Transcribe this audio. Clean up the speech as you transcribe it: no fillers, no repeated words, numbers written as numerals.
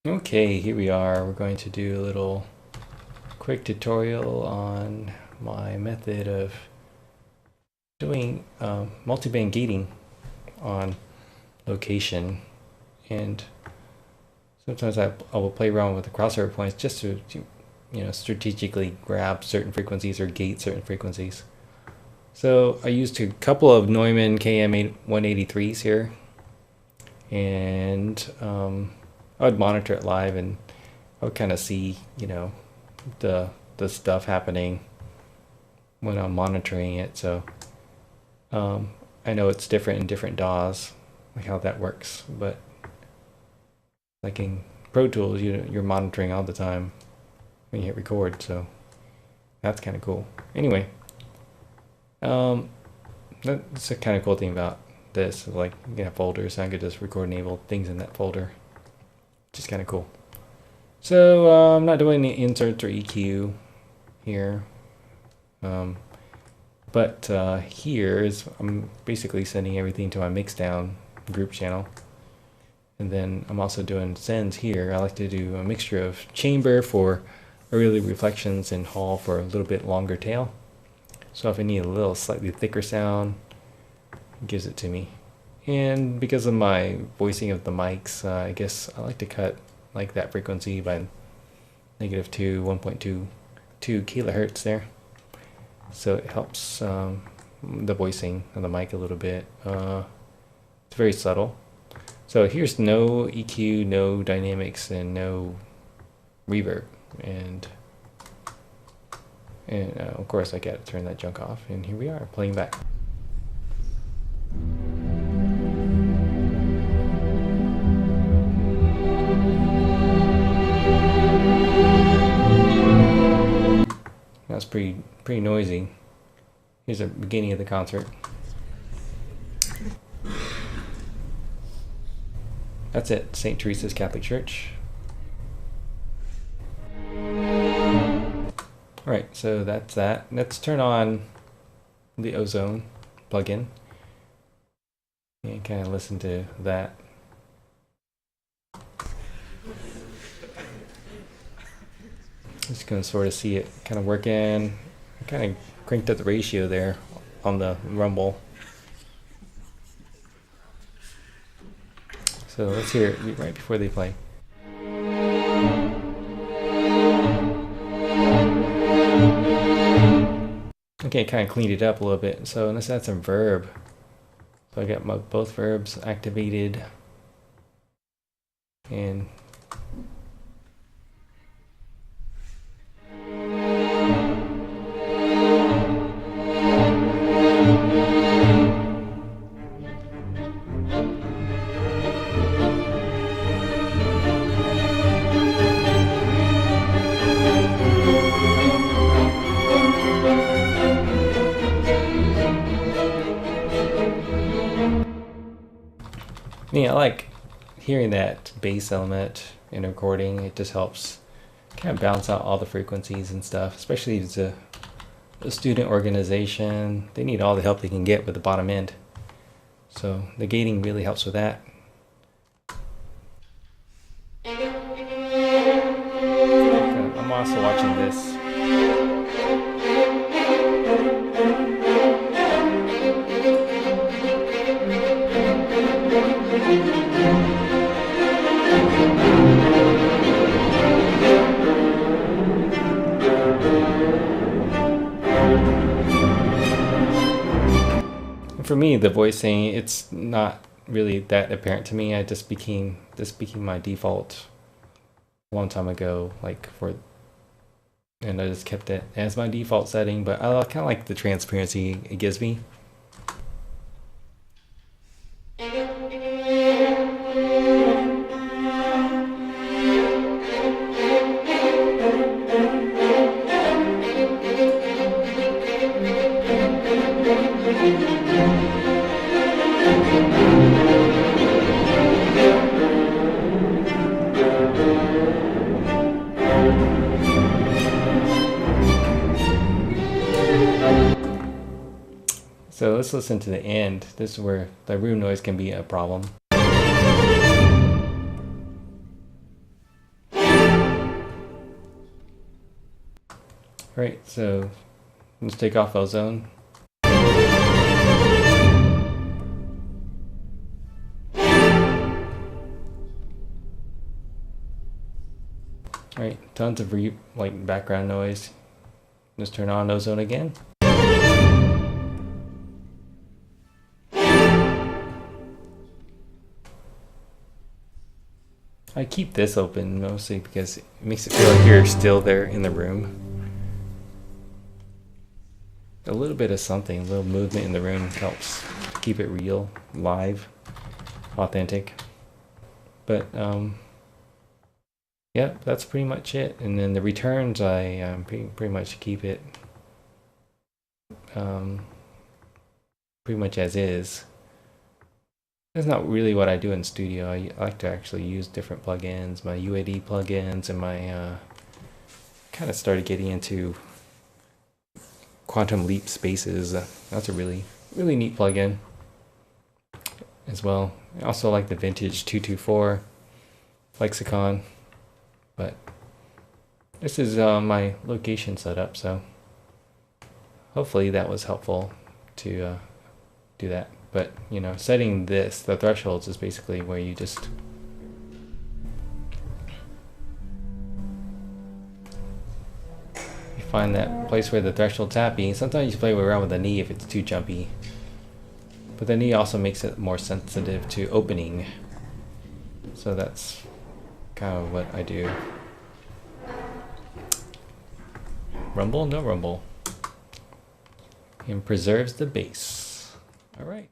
Okay, here we are. We're going to do a little quick tutorial on my method of doing multiband gating on location. And sometimes I will play around with the crossover points just to strategically grab certain frequencies or gate certain frequencies. So I used a couple of Neumann KM183s here, and I would monitor it live, and I would kind of see, the stuff happening when I'm monitoring it. So I know it's different in different DAWs, like how that works. But like in Pro Tools, you're monitoring all the time when you hit record. So that's kind of cool. Anyway, that's a kind of cool thing about this. Like you can have folders, and I could just record enable things in that folder, which is kind of cool. So I'm not doing any inserts or EQ here, but here is I'm basically sending everything to my mixdown group channel, and then I'm also doing sends here. I like to do a mixture of chamber for early reflections and hall for a little bit longer tail. So if I need a little slightly thicker sound, it gives it to me. And because of my voicing of the mics, I guess I like to cut like that frequency by -2, 1.22 kilohertz there. So it helps the voicing of the mic a little bit. It's very subtle. So here's no EQ, no dynamics, and no reverb. And of course I got to turn that junk off. And here we are playing back. That's pretty noisy. Here's the beginning of the concert. That's it, St. Teresa's Catholic Church. Alright, so that's that. Let's turn on the Ozone plugin and kind of listen to that. Just gonna sort of see it kind of working. I kind of cranked up the ratio there on the rumble. So let's hear it right before they play. Okay, kind of cleaned it up a little bit. So let's add some verb. So I got both verbs activated, and I like hearing that bass element in a recording. It just helps kind of balance out all the frequencies and stuff, especially if it's a student organization. They need all the help they can get with the bottom end. So the gating really helps with that. I'm also watching this. For me, the voicing, it's not really that apparent to me. This became my default a long time ago, and I just kept it as my default setting, but I kind of like the transparency it gives me. So let's listen to the end. This is where the room noise can be a problem. Alright, so let's take off Ozone. Alright, tons of like background noise. Let's turn on Ozone again. I keep this open mostly because it makes it feel like you're still there in the room. A little bit of something, a little movement in the room helps keep it real, live, authentic. But yeah, that's pretty much it. And then the returns, I pretty much keep it pretty much as is. That's not really what I do in studio. I like to actually use different plugins, my UAD plugins, and my kind of started getting into Quantum Leap Spaces. That's a really neat plugin as well. I also like the vintage 224 lexicon, but this is my location setup, so hopefully that was helpful to do that. But you know, setting this, the thresholds, is basically where you just find that place where the threshold's happy. Sometimes you play around with the knee if it's too jumpy, but the knee also makes it more sensitive to opening, so that's kind of what I do. Rumble, no rumble, and preserves the bass. All right.